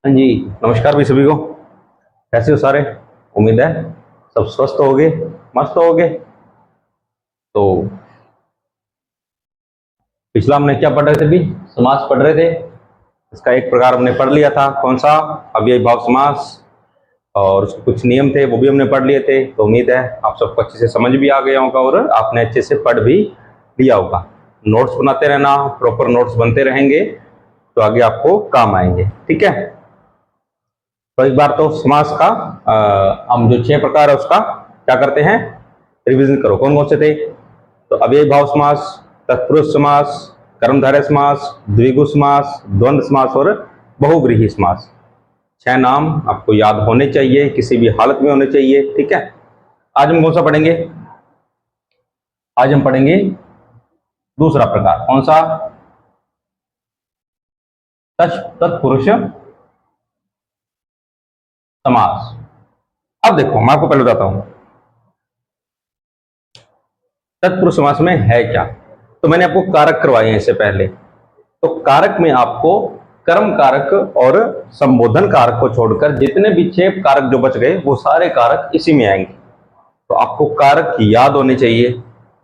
हाँ जी, नमस्कार भी सभी को। कैसे हो सारे? उम्मीद है सब स्वस्थ होगे, मस्त होगे। तो पिछला हमने क्या पढ़ रहे थे भी? समास पढ़ रहे थे। इसका एक प्रकार हमने पढ़ लिया था, कौन सा? अव्ययी भाव समास। और उसके कुछ नियम थे, वो भी हमने पढ़ लिए थे। तो उम्मीद है आप सबको अच्छे से समझ भी आ गया होगा और आपने अच्छे से पढ़ भी लिया होगा। नोट्स बनाते रहना, प्रॉपर नोट्स बनते रहेंगे तो आगे आपको काम आएंगे। ठीक है, तो एक बार तो समास का हम जो 6 प्रकार है उसका क्या करते हैं, रिवीजन करो। कौन कौन से थे? तो अव्ययी भाव समास, तत्पुरुष समास, कर्मधारय समास, द्विगु समास, द्वंद्व समास और बहुव्रीहि समास। 6 नाम आपको याद होने चाहिए, किसी भी हालत में होने चाहिए। ठीक है, आज हम कौन सा पढ़ेंगे? आज हम पढ़ेंगे दूसरा प्रकार। कौन सा? तत्पुरुष समास। अब देखो, मैं आपको पहले बताता हूं तत्पुरुष समास में है क्या। तो मैंने आपको कारक करवाए हैं इससे पहले। तो कारक में आपको कर्म कारक और संबोधन कारक को छोड़कर जितने भी 6 कारक जो बच गए वो सारे कारक इसी में आएंगे। तो आपको कारक याद होने चाहिए।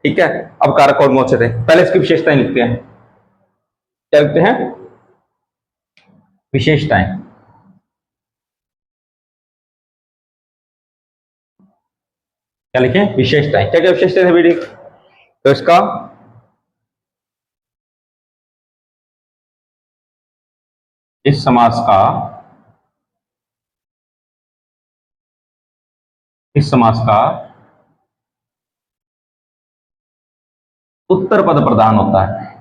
ठीक है, अब कारक कौन कौन से थे? पहले इसकी विशेषताएं लिखते हैं। क्या लिखते हैं? विशेषताएं। क्या लिखें? विशेषताएं। क्या क्या विशेषताएं थे बेटी? तो इसका इस समास का उत्तर पद प्रधान होता है।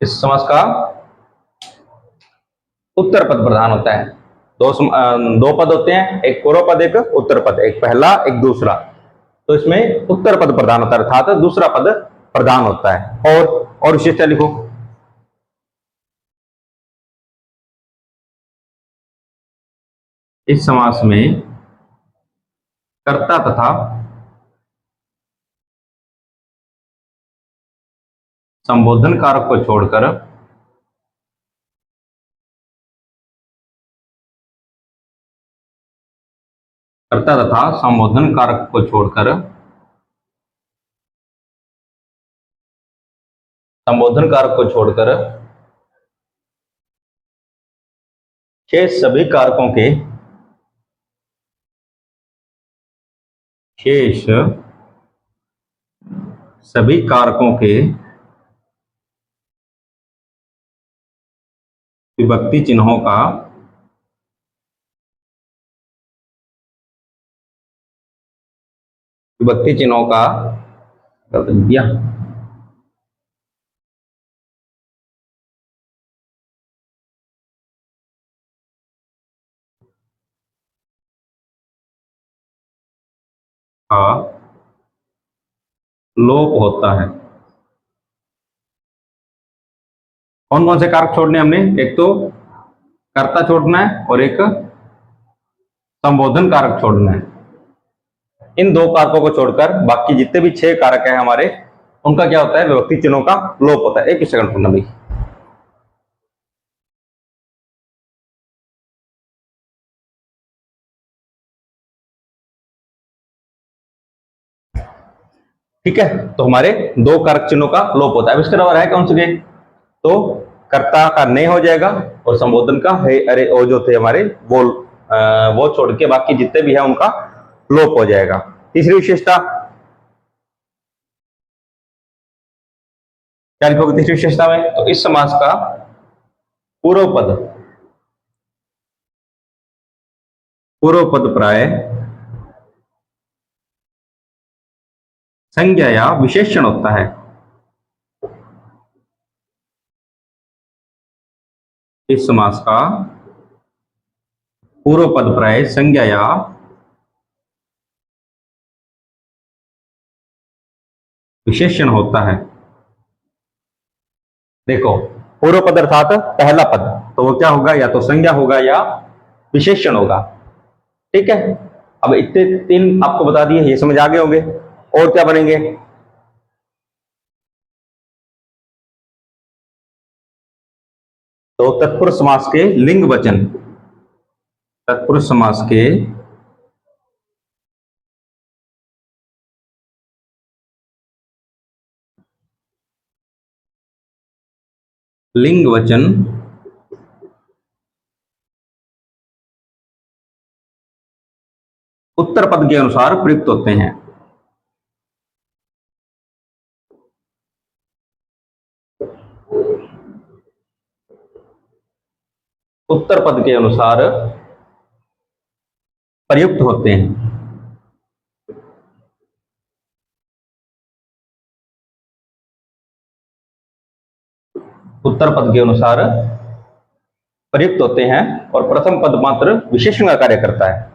इस समास का उत्तर पद प्रधान होता है। दो पद होते हैं, एक पूर्व पद एक उत्तर पद, एक पहला एक दूसरा। तो इसमें उत्तर पद प्रधान होता है, अर्थात दूसरा पद प्रधान होता है। और विशेषता लिखो। इस समास में कर्ता तथा संबोधन कारक को छोड़कर संबोधन कारक को छोड़कर शेष सभी कारकों के शेष सभी कारकों के विभक्ति चिन्हों का विभक्ति चिन्हों का दिया का लोप होता है। कौन कौन से कारक छोड़ने हमने? एक तो कर्ता छोड़ना है और एक संबोधन कारक छोड़ना है। इन 2 कारकों को छोड़कर बाकी जितने भी 6 कारक हैं हमारे, उनका क्या होता है? विभक्ति चिन्हों का लोप होता है। एक सेकंड सुनना भाई। ठीक है, तो हमारे 2 कारक चिन्हों का लोप होता है। अब इसके अलावा है कौन से? तो कर्ता का नहीं हो जाएगा और संबोधन का है अरे वो जो थे हमारे वो छोड़ के बाकी जितने भी है उनका लोप हो जाएगा। तीसरी विशेषता क्या लिखोगे तीसरी विशेषता में? तो इस समास का पूर्व पद प्राय संज्ञा या विशेषण होता है। इस समास का पूर्व पद प्राय संज्ञा या विशेषण होता है। देखो, पूर्व पद अर्थात पहला पद, तो वो क्या होगा? या तो संज्ञा होगा या विशेषण होगा। ठीक है, अब इतने 3 आपको बता दिए, ये समझ आ गए होंगे। और क्या बनेंगे? तो तत्पुरुष समास के लिंग वचन, तत्पुरुष समास के लिंग वचन उत्तर पद के अनुसार प्रयुक्त होते हैं। उत्तर पद के अनुसार प्रयुक्त होते हैं। उत्तर पद के अनुसार प्रयुक्त होते हैं और प्रथम पद मात्र विशेषण का कार्य करता है।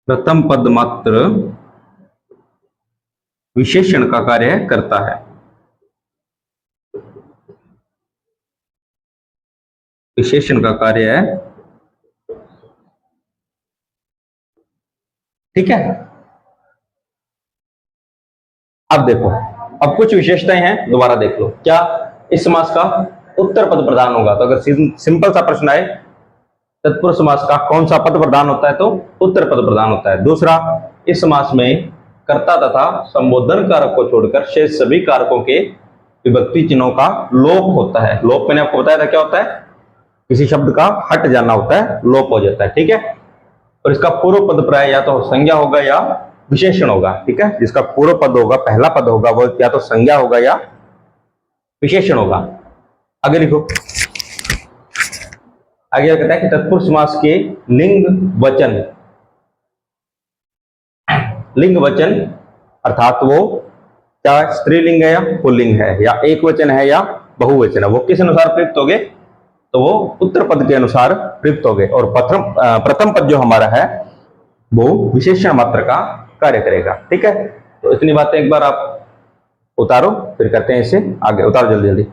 प्रथम पद मात्र विशेषण का कार्य करता है। विशेषण का कार्य है, ठीक है। अब देखो, अब कुछ विशेषताएं हैं, दोबारा देख लो। क्या इस समास का उत्तर पद प्रधान होगा? तो अगर सिंपल सा प्रश्न आए तत्पुरुष समास का कौन सा पद प्रधान होता है, तो उत्तर पद प्रधान होता है। दूसरा, इस समास में कर्ता तथा संबोधन कारक को छोड़कर शेष सभी कारकों के विभक्ति चिन्हों का लोप होता है। लोप मैंने आपको बताया था क्या होता है, किसी शब्द का हट जाना होता है, लोप हो जाता है, ठीक है। और इसका पूर्व पद प्राय या तो संज्ञा होगा या विशेषण होगा, ठीक है। जिसका पूर्व पद होगा, पहला पद होगा, वो या तो संज्ञा होगा या विशेषण होगा। आगे लिखो, आगे कहता है कि तत्पुरुष समास के लिंग वचन, लिंग वचन अर्थात वो क्या स्त्रीलिंग है या पुल्लिंग है या एक वचन है या बहुवचन है, वो किस अनुसार प्रयुक्त होंगे, तो वो उत्तर पद के अनुसार प्रयुक्त होंगे। और प्रथम पद जो हमारा है वो विशेषण मात्र का कार्य करेगा, ठीक है। तो इतनी बातें एक बार आप उतारो, फिर करते हैं इसे आगे। उतारो जल्दी जल्दी।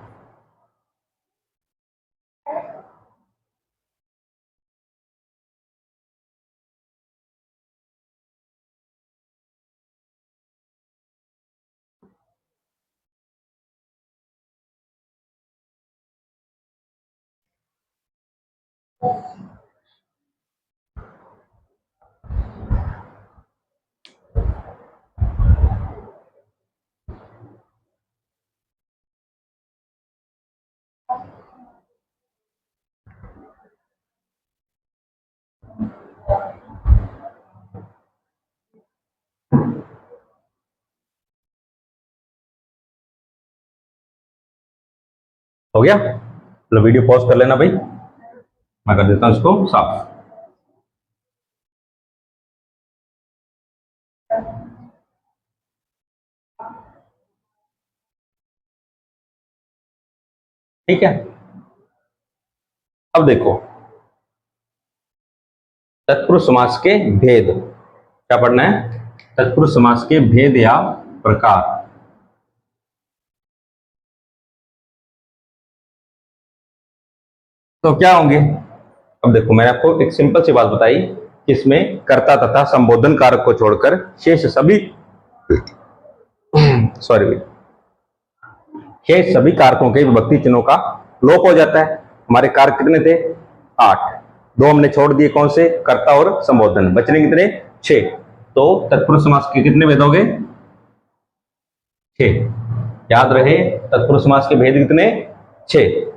हो गया? चलो वीडियो पॉज कर लेना भाई, मैं कर देता हूं इसको साफ। ठीक है, अब देखो तत्पुरुष समास के भेद, क्या पढ़ना है, तत्पुरुष समास के भेद या प्रकार। तो क्या होंगे? अब देखो, मैंने आपको एक सिंपल सी बात बताई कि इसमें कर्ता तथा संबोधन कारक को छोड़कर शेष सभी सॉरी भाई, शेष सभी कारकों के विभक्ति चिन्हों का लोप हो जाता है। हमारे कारक कितने थे? 8, 2 हमने छोड़ दिए, कौन से? कर्ता और संबोधन, बचने कितने? 6। तो तत्पुरुष समास के कितने भेद हो गए? 6। याद रहे, तत्पुरुष समास के भेद कितने? 6।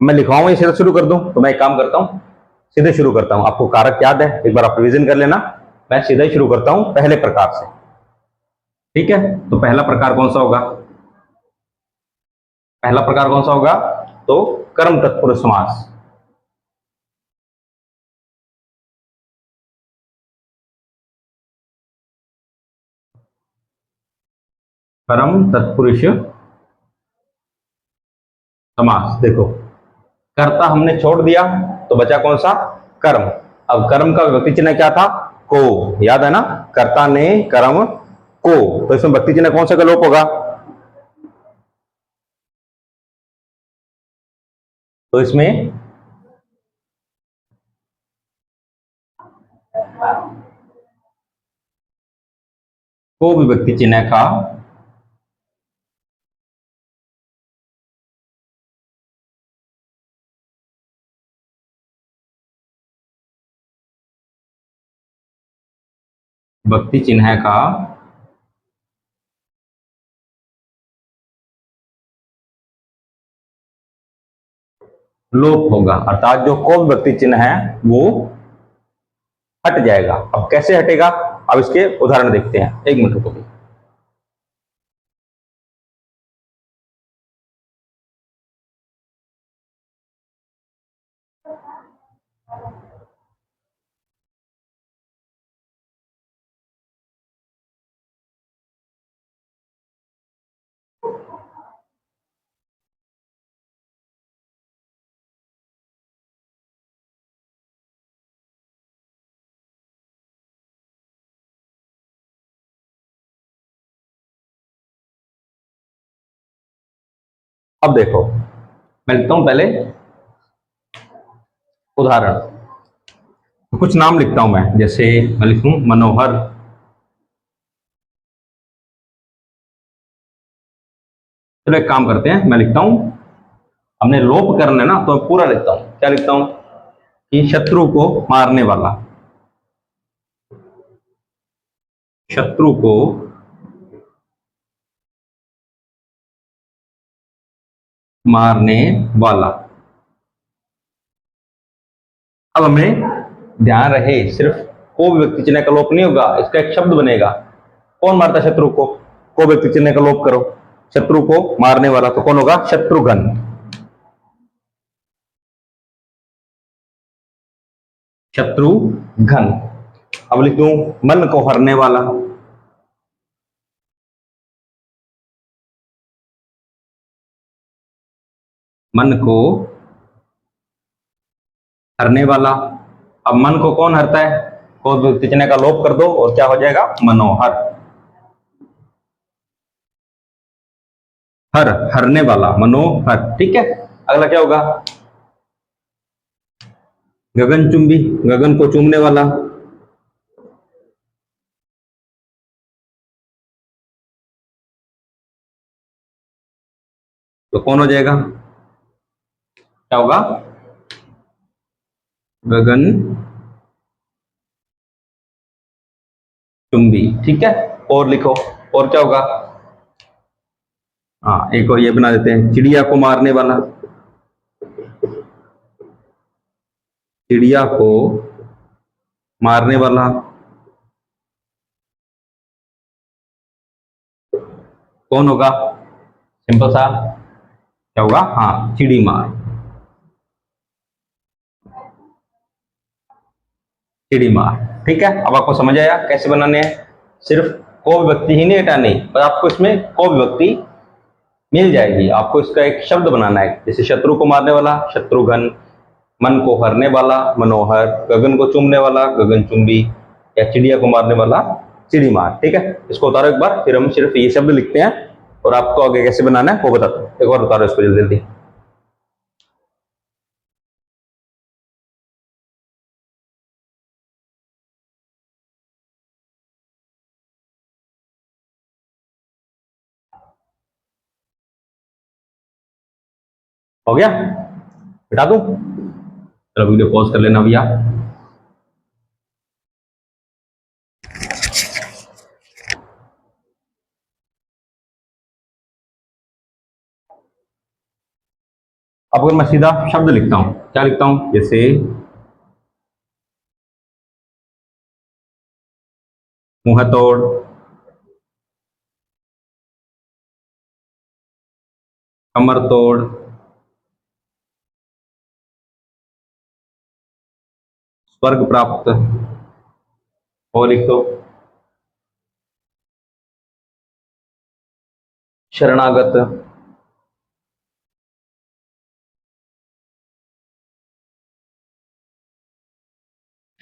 मैं लिखवाऊंगा या सीधा शुरू कर दूं? तो मैं एक काम करता हूं, सीधे शुरू करता हूं। आपको कारक याद है, एक बार आप रिवीजन कर लेना। मैं सीधा ही शुरू करता हूं पहले प्रकार से, ठीक है। तो पहला प्रकार कौन सा होगा? पहला प्रकार कौन सा होगा? तो कर्म तत्पुरुष समास। कर्म तत्पुरुष समास। देखो, कर्ता हमने छोड़ दिया तो बचा कौन सा? कर्म। अब कर्म का विभक्ति चिन्ह क्या था? को, याद है ना, कर्ता ने कर्म को, तो इसमें विभक्ति चिन्ह कौन सा का लोप होगा? तो इसमें को विभक्ति चिन्ह का व्यक्ति चिन्ह का लोप होगा, अर्थात जो को व्यक्ति चिन्ह है वो हट जाएगा। अब कैसे हटेगा, अब इसके उदाहरण देखते हैं। एक मिनट रुको। अब देखो, मैं लिखता हूं पहले उदाहरण। कुछ नाम लिखता हूं मैं, जैसे मैं लिखूं मनोहर, चलो एक काम करते हैं, मैं लिखता हूं, हमने लोप करना है ना तो मैं पूरा लिखता हूं। क्या लिखता हूं कि शत्रु को मारने वाला, शत्रु को मारने वाला। अब हमें ध्यान रहे, सिर्फ को व्यक्ति चिन्ह का लोप नहीं होगा, इसका एक शब्द बनेगा। कौन मारता शत्रु को व्यक्ति चिन्ह का लोप करो, शत्रु को मारने वाला, तो कौन होगा, शत्रुघ्न। शत्रुघ्न। अब लिखूं मन को हरने वाला, मन को हरने वाला। अब मन को कौन हरता है, को व्यक्ति चिन्ह का लोप कर दो और क्या हो जाएगा, मनोहर। हर, हरने वाला, मनोहर, ठीक है। अगला क्या होगा, गगनचुंबी, गगन को चूमने वाला, तो कौन हो जाएगा, क्या होगा, गगन चुंबी, ठीक है। और लिखो, और क्या होगा, हाँ एक और ये बना देते हैं, चिड़िया को मारने वाला, चिड़िया को मारने वाला, कौन होगा, सिंपल सा, क्या होगा, हाँ चिड़ी मार, चिड़ी मार, ठीक है। अब आपको समझ आया कैसे बनाने हैं, सिर्फ को विभक्ति ही नहीं हटानी, पर आपको इसमें को विभक्ति मिल जाएगी। आपको इसका एक शब्द बनाना है, जैसे शत्रु को मारने वाला शत्रुघ्न, मन को हरने वाला मनोहर, गगन को चूमने वाला गगनचुंबी, या चिड़िया को मारने वाला चिड़ीमार, ठीक है। इसको उतारो एक बार, फिर हम सिर्फ ये शब्द लिखते हैं और आपको आगे कैसे बनाना है वो बताता हूँ। एक बार उतारो इसको जल्दी जल्दी। हो गया, बिठा दूं, चलो वीडियो पॉज कर लेना भैया। अब अगर मैं सीधा शब्द लिखता हूं, क्या लिखता हूं, जैसे मुंह तोड़, कमर तोड़, स्वर्ग प्राप्त, और लिख दो शरणागत,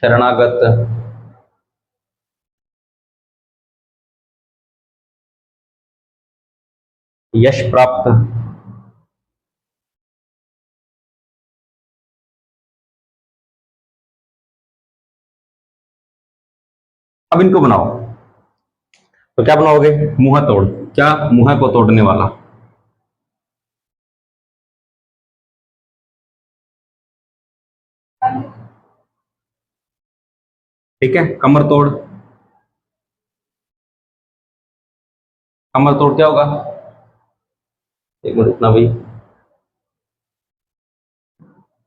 शरणागत, यश प्राप्त। अब इनको बनाओ, तो क्या बनाओगे, मुंह तोड़, क्या, मुंह को तोड़ने वाला, ठीक है। कमर तोड़, कमर तोड़ क्या होगा? एक मिनट रुकना भाई।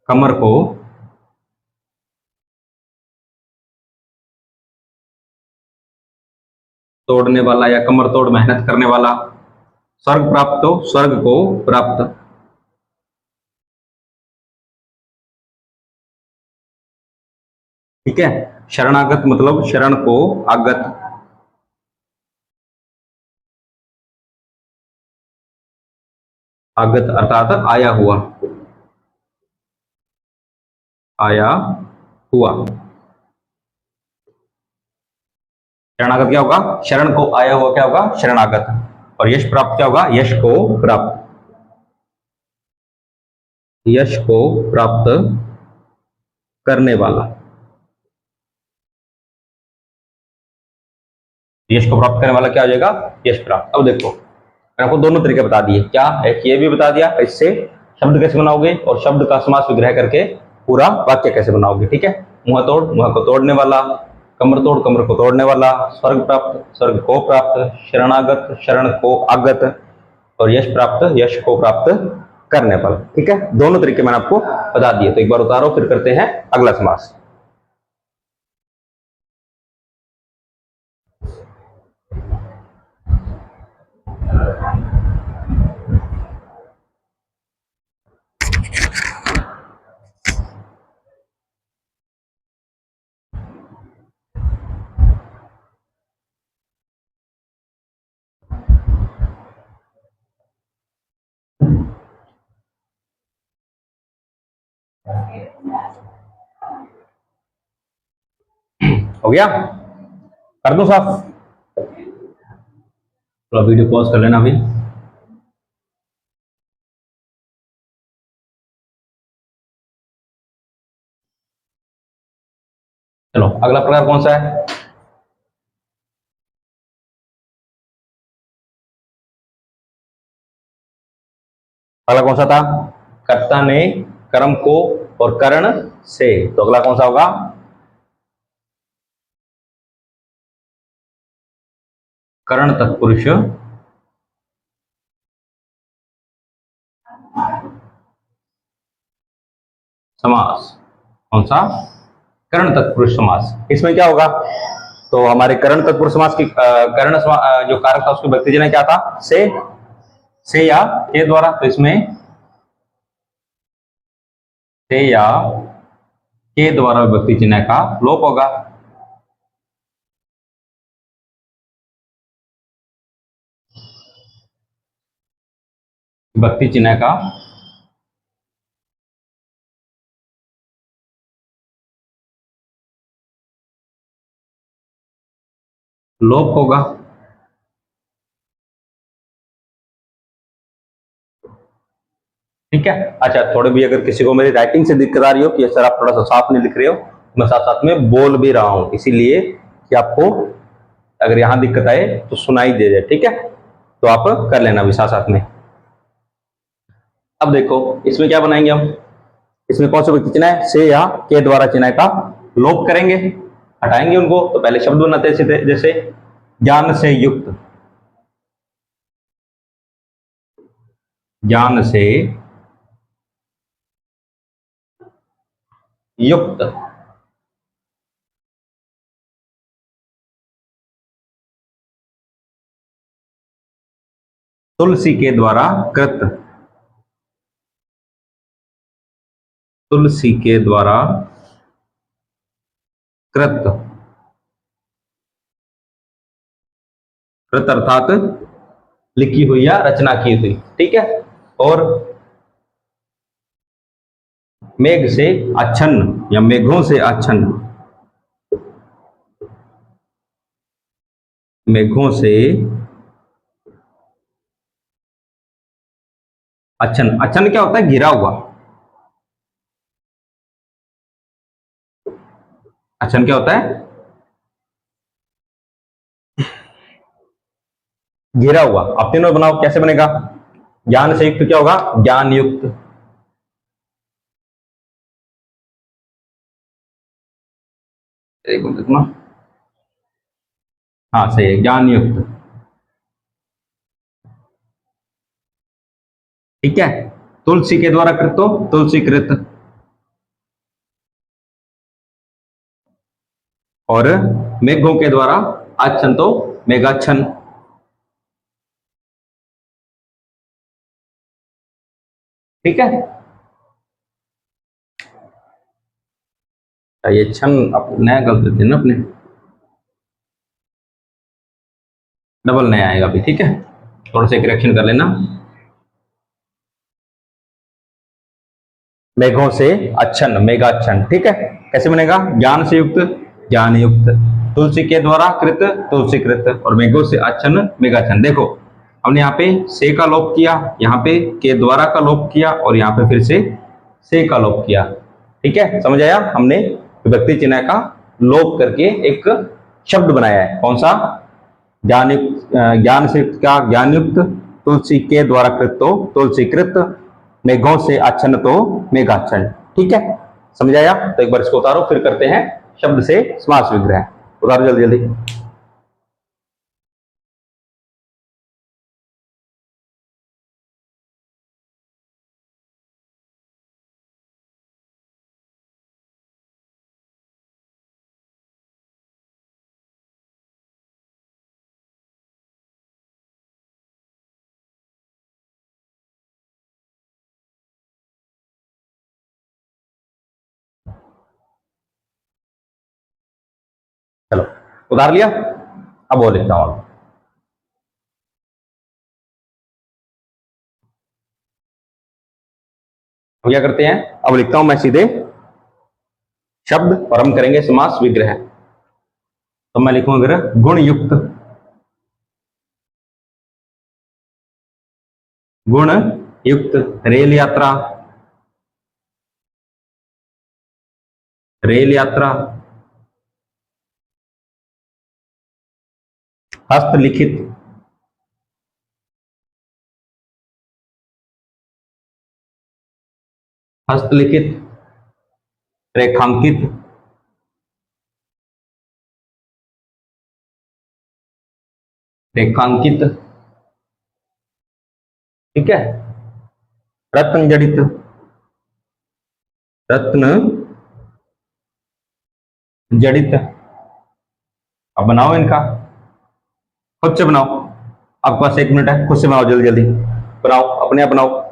कमर को तोड़ने वाला या कमर तोड़ मेहनत करने वाला। स्वर्ग प्राप्त तो स्वर्ग को प्राप्त। ठीक है। शरणागत मतलब शरण को आगत। आगत अर्थात आया हुआ। आया हुआ। शरणागत क्या होगा? शरण को आया हुआ क्या होगा? शरणागत। और यश प्राप्त क्या होगा? यश को प्राप्त। यश को प्राप्त करने वाला। यश को प्राप्त करने वाला क्या हो जाएगा? यश प्राप्त। अब देखो मैंने आपको दोनों तरीके बता दिए। क्या एक ये भी बता दिया इससे शब्द कैसे बनाओगे और शब्द का समास विग्रह करके पूरा वाक्य कैसे बनाओगे। ठीक है। मुंह तोड़ मुंह को तोड़ने वाला, कमर तोड़ कमर को तोड़ने वाला, स्वर्ग प्राप्त स्वर्ग को प्राप्त, शरणागत शरण को आगत, और यश प्राप्त यश को प्राप्त करने वाला। ठीक है। दोनों तरीके मैंने आपको बता दिए। तो एक बार उतारो फिर करते हैं अगला समास। हो गया? कर दो साफ। थोड़ा वीडियो पॉज कर लेना अभी। चलो अगला प्रकार कौन सा है? अगला कौन सा था? कर्ता ने कर्म को और करण से। तो अगला कौन सा होगा? करण तत्पुरुष समास। कौन सा? करण तत्पुरुष समास। इसमें क्या होगा? तो हमारे करण तत्पुरुष समास की करण जो कारक था उसके व्यक्ति जन क्या था? से या के द्वारा। तो इसमें से या के द्वारा व्यक्ति चिन्ह का लोप होगा। व्यक्ति चिन्ह का लोप होगा। ठीक है। अच्छा थोड़ी भी अगर किसी को मेरी राइटिंग से दिक्कत आ रही हो कि सर आप थोड़ा सा साफ नहीं लिख रहे हो, मैं साथ साथ में बोल भी रहा हूं इसीलिए कि आपको अगर यहां दिक्कत आए तो सुनाई दे जाए। ठीक है। तो आप कर लेना अभी साथ साथ में। अब देखो इसमें क्या बनाएंगे हम? इसमें कौन सा व्यक्ति चिन्ह है? से या के द्वारा चिन्ह का लोप करेंगे, हटाएंगे उनको। तो पहले शब्द बनाते हैं जैसे ज्ञान से युक्त। ज्ञान से युक्त। तुलसी के द्वारा कृत। तुलसी के द्वारा कृत। कृत अर्थात लिखी हुई या रचना की हुई। ठीक है। और मेघ से आच्छन्न या मेघों से आच्छन्न। मेघों से आच्छन्न। आच्छन्न क्या होता है? घिरा हुआ। आच्छन्न क्या होता है? घिरा हुआ। आप तीनों बनाओ कैसे बनेगा? ज्ञान से युक्त क्या होगा? ज्ञान युक्त। एक मिनट ना। हाँ सही है, ज्ञान युक्त। ठीक है। तुलसी के द्वारा कृत तो तुलसीकृत, और मेघों के द्वारा आच्छन तो मेघाच्छन। ठीक है। ये छन नया गलत देते हैं ना अपने, डबल नया आएगा अभी। ठीक है, थोड़ा सा करेक्शन कर लेना। मेघों से अच्छन, मेघाच्छन। ठीक है, कैसे बनेगा? ज्ञान से युक्त, ज्ञान युक्त। तुलसी के द्वारा कृत, तुलसी कृत, और मेघों से अच्छन, मेघाच्छन। देखो हमने यहाँ पे से का लोप किया, यहाँ पे के द्वारा का लोप किया, और यहाँ पे फिर से का लोप किया। ठीक है, समझ आया? हमने विभक्ति चिन्ह का लोप करके एक शब्द बनाया है। कौन सा? ज्ञान युक्त, ज्ञान से युक्त का ज्ञान युक्त, तुलसी के द्वारा कृत तो तुलसी कृत, मेघों से आच्छन्न तो मेघाच्छन्न। ठीक है, समझ आया? तो एक बार इसको उतारो, फिर करते हैं शब्द से समास विग्रह। उतारो जल्दी जल्दी। चलो उतार लिया, अब वो लिखता हूं। अब क्या करते हैं? अब लिखता हूं मैं सीधे शब्द, और हम करेंगे समास विग्रह। तो मैं लिखूंगा विग्रह गुण युक्त, गुण युक्त रेल यात्रा, रेल यात्रा, हस्तलिखित, हस्तलिखित, रेखांकित, रेखांकित। ठीक है, रत्न जड़ित, रत्न जड़ित। अब बनाओ इनका, खुद से बनाओ। आपके पास 1 मिनट है, खुद से बनाओ, जल्दी जल्दी बनाओ, अपने आप बनाओ।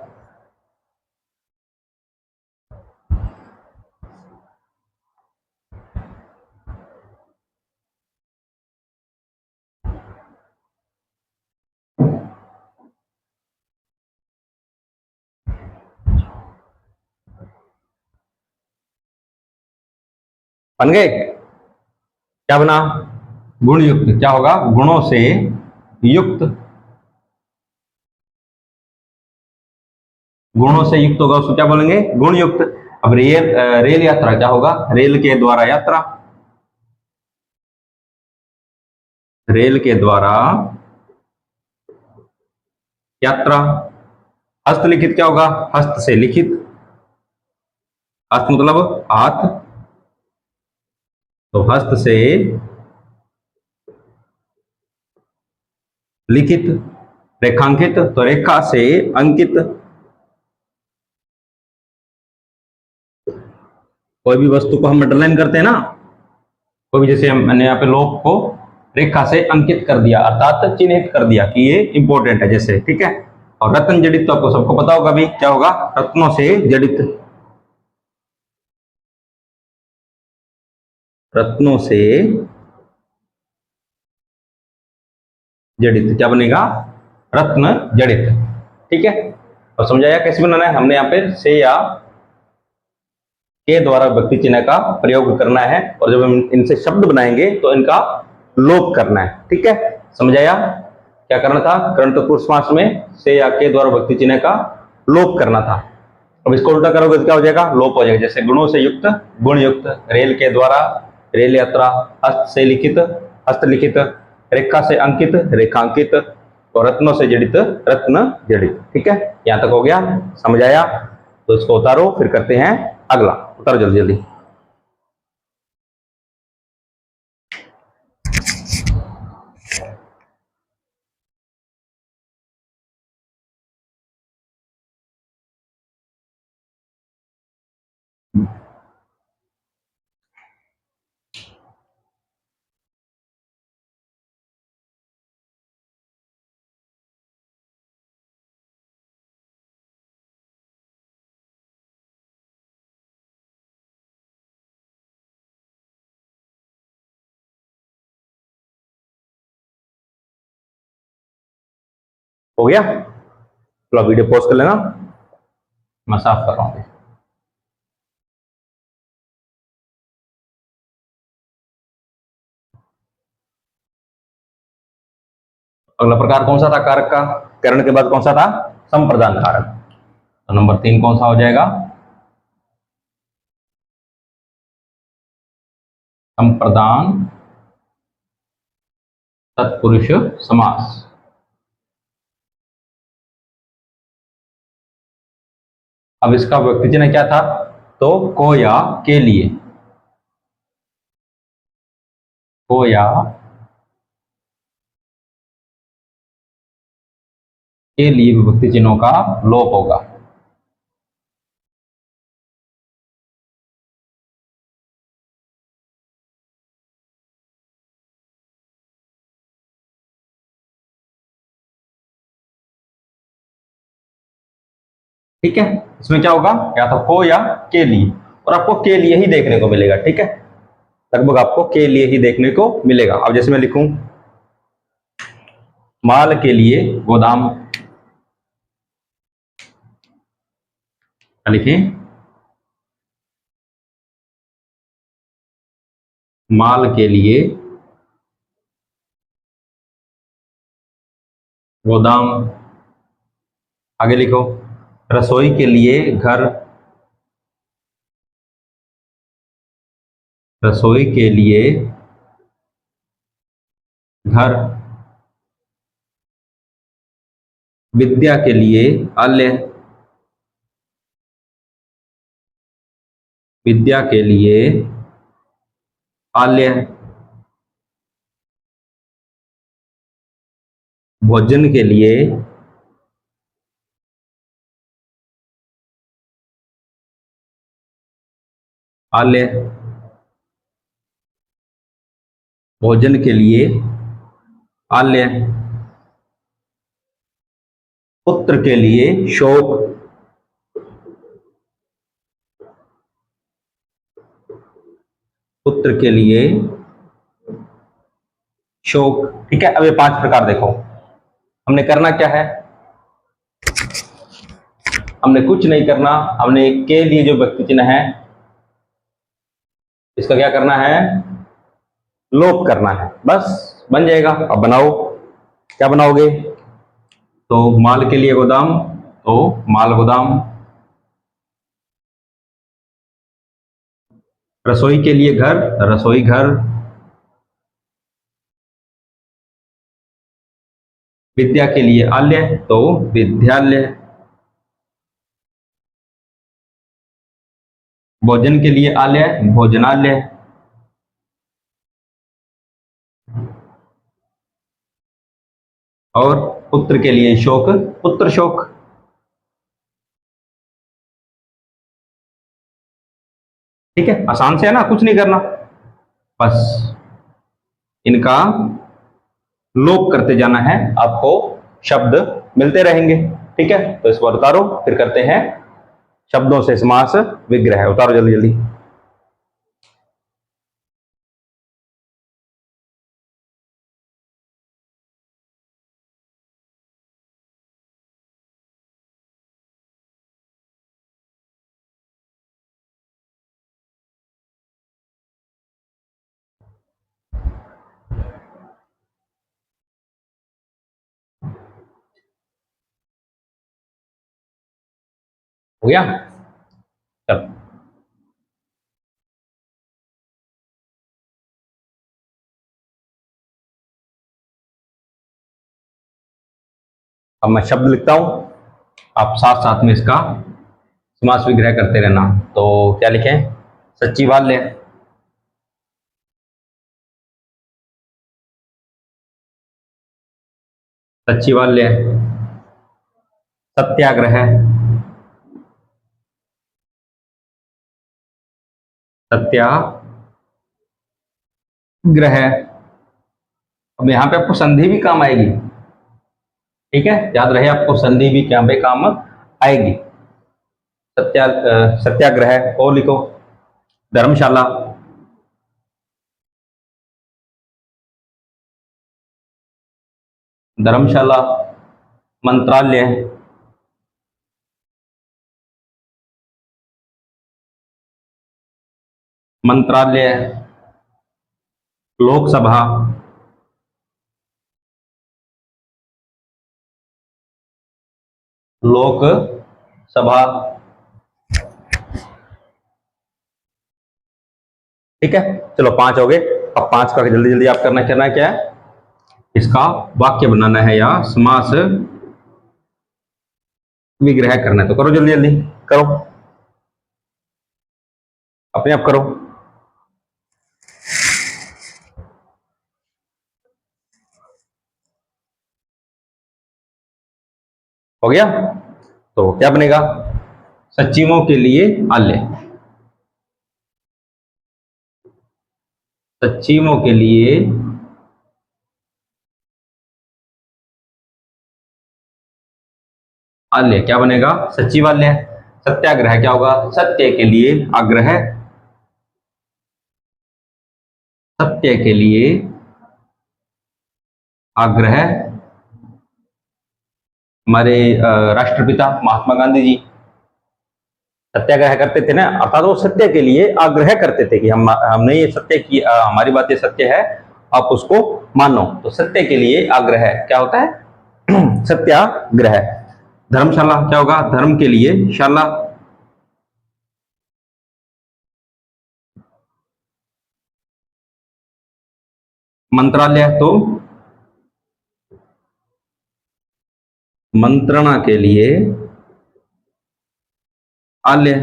बन गए? क्या बना? गुण युक्त। क्या होगा? गुणों से युक्त, गुणों से युक्त होगा, उसको क्या बोलेंगे? गुण युक्त। अब रेल यात्रा क्या होगा? रेल के द्वारा यात्रा, रेल के द्वारा यात्रा। हस्तलिखित क्या होगा? हस्त से लिखित, हस्त मतलब हाथ, तो हस्त से लिखित। रेखांकित तो रेखा से अंकित। कोई भी वस्तु को हम अंडरलाइन करते हैं ना, कोई भी, जैसे मैंने यहाँ पे लोक को रेखा से अंकित कर दिया, अर्थात चिन्हित कर दिया कि ये इंपॉर्टेंट है, जैसे। ठीक है, और रत्न जड़ित तो आपको सबको पता होगा भी, क्या होगा? रत्नों से जड़ित, रत्नों से जड़ित। क्या बनेगा? रत्न जड़ित। ठीक है, और समझाया कैसे बनाना है? हमने यहाँ पे से या के द्वारा व्यक्ति चिन्ह का प्रयोग करना है, और जब हम इनसे शब्द बनाएंगे तो इनका लोप करना है। ठीक है, समझाया? क्या करना था? करण तत्पुरुष समास में से या के द्वारा व्यक्ति चिन्ह का लोप करना था। अब इसको उल्टा करोगे तो क्या हो जाएगा? लोप हो जाएगा। जैसे गुणों से युक्त, गुण युक्त, रेल के द्वारा रेल यात्रा, हस्त से लिखित, हस्तलिखित, रेखा से अंकित, रेखांकित, और रत्नों से जड़ित, रत्न जड़ित। ठीक है, यहां तक हो गया? समझ आया? तो इसको उतारो, फिर करते हैं अगला। उतारो जल्दी जल्दी। हो गया? चलो वीडियो पॉज कर लेना, मैं साफ कर रहा हूँ। अगला प्रकार कौन सा था कारक का? करण के बाद कौन सा था? संप्रदान कारक। तो नंबर 3 कौन सा हो जाएगा? संप्रदान तत्पुरुष समास। अब इसका व्यक्ति चिन्ह क्या था? तो को या के लिए, को या के लिए विभक्ति चिन्हों का लोप होगा। ठीक है, इसमें क्या होगा? या तो को या के लिए, और आपको के लिए ही देखने को मिलेगा। ठीक है, लगभग आपको के लिए ही देखने को मिलेगा। अब जैसे मैं लिखूं माल के लिए गोदाम, लिखें माल के लिए गोदाम। आगे लिखो रसोई के लिए घर, रसोई के लिए घर। विद्या के लिए आलय, विद्या के लिए आलय। भोजन के लिए आलय, भोजन के लिए आलय। पुत्र के लिए शोक, पुत्र के लिए शोक। ठीक है, अब ये 5 प्रकार देखो, हमने करना क्या है? हमने कुछ नहीं करना, हमने के लिए जो व्यक्ति चिन्ह है इसका क्या करना है? लोप करना है, बस बन जाएगा। अब बनाओ, क्या बनाओगे? तो माल के लिए गोदाम, तो माल गोदाम। रसोई के लिए घर, रसोई घर। विद्या के लिए आलय, तो विद्यालय। भोजन के लिए आलय, भोजनालय। और पुत्र के लिए शोक, पुत्र शोक। ठीक है, आसान से है ना, कुछ नहीं करना, बस इनका लोप करते जाना है, आपको शब्द मिलते रहेंगे। ठीक है, तो इस बार उतारो, फिर करते हैं शब्दों से समास विग्रह। उतारो जल्दी जल्दी। हो गया? चल, अब मैं शब्द लिखता हूं, आप साथ साथ में इसका समास विग्रह करते रहना। तो क्या लिखें? सचिवालय, सचिवालय। सत्याग्रह, सत्याग्रह। अब यहाँ पे आपको संधि भी काम आएगी। ठीक है, याद रहे आपको संधि भी क्या पे काम आएगी। सत्याग्रह। और लिखो धर्मशाला, धर्मशाला। मंत्रालय, मंत्रालय, लोकसभा, लोकसभा। ठीक है, चलो 5 हो गए। अब 5 का जल्दी जल्दी आप करना है क्या है, इसका वाक्य बनाना है या समास विग्रह करना है। तो करो जल्दी जल्दी करो, अपने आप करो। हो गया? तो क्या बनेगा, सचिवों के लिए आल्य, सचिवों के लिए आल्य क्या बनेगा, सचिवालय। सत्याग्रह क्या होगा, सत्य के लिए आग्रह, सत्य के लिए आग्रह। हमारे राष्ट्रपिता महात्मा गांधी जी सत्याग्रह करते थे ना, अर्थात वो सत्य के लिए आग्रह करते थे कि हमने ये सत्य की, हमारी बात ये सत्य है, आप उसको मानो। तो सत्य के लिए आग्रह क्या होता है, सत्याग्रह। धर्मशाला क्या होगा, धर्म के लिए शाला। मंत्रालय तो मंत्रणा के लिए आल्य।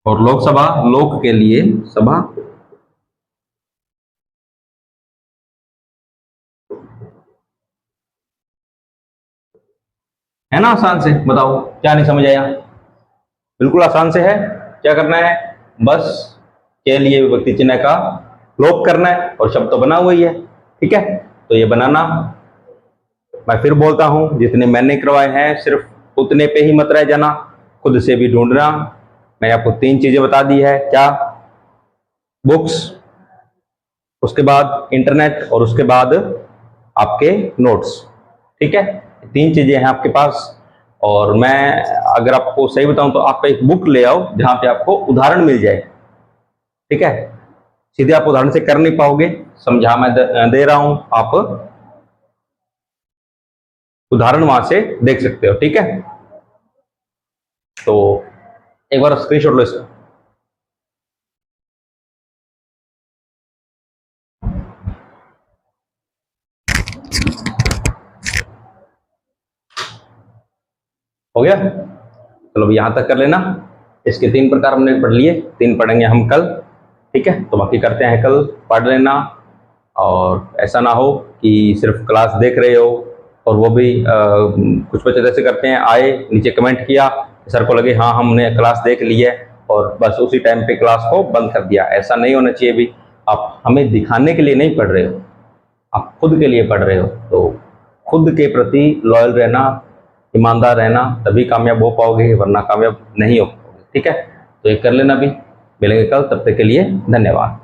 और लोकसभा, लोक के लिए सभा। है ना आसान से, बताओ क्या नहीं समझ आया? बिल्कुल आसान से है। क्या करना है, बस के लिए विभक्ति चिन्ह का लोप करना है और शब्द तो बना हुआ ही है। ठीक है, तो ये बनाना, मैं फिर बोलता हूं, जितने मैंने करवाए हैं सिर्फ उतने पे ही मत रह जाना, खुद से भी ढूंढना। मैंने आपको 3 चीजें बता दी है, क्या, बुक्स, उसके बाद इंटरनेट और उसके बाद आपके नोट्स। ठीक है, 3 चीजें हैं आपके पास। और मैं अगर आपको सही बताऊं तो आप एक बुक ले आओ जहां पे आपको उदाहरण मिल जाए। ठीक है, सीधे आप उदाहरण से कर नहीं पाओगे, समझा मैं दे रहा हूं, आप उदाहरण वहां से देख सकते हो। ठीक है, तो एक बार स्क्रीनशॉट लो इसका। हो गया? चलो यहां तक कर लेना। इसके 3 प्रकार हमने पढ़ लिए, 3 पढ़ेंगे हम कल। ठीक है, तो बाकी करते हैं कल, पढ़ लेना। और ऐसा ना हो कि सिर्फ क्लास देख रहे हो और वो भी कुछ बच्चे जैसे करते हैं, आए नीचे कमेंट किया, सर को लगे हाँ हमने क्लास देख ली है और बस उसी टाइम पे क्लास को बंद कर दिया। ऐसा नहीं होना चाहिए भी। आप हमें दिखाने के लिए नहीं पढ़ रहे हो, आप खुद के लिए पढ़ रहे हो। तो खुद के प्रति लॉयल रहना, ईमानदार रहना, तभी कामयाब हो पाओगे, वरना कामयाब नहीं हो पाओगे। ठीक है, तो ये कर लेना भी। मिलेंगे कल, तब तक के लिए धन्यवाद।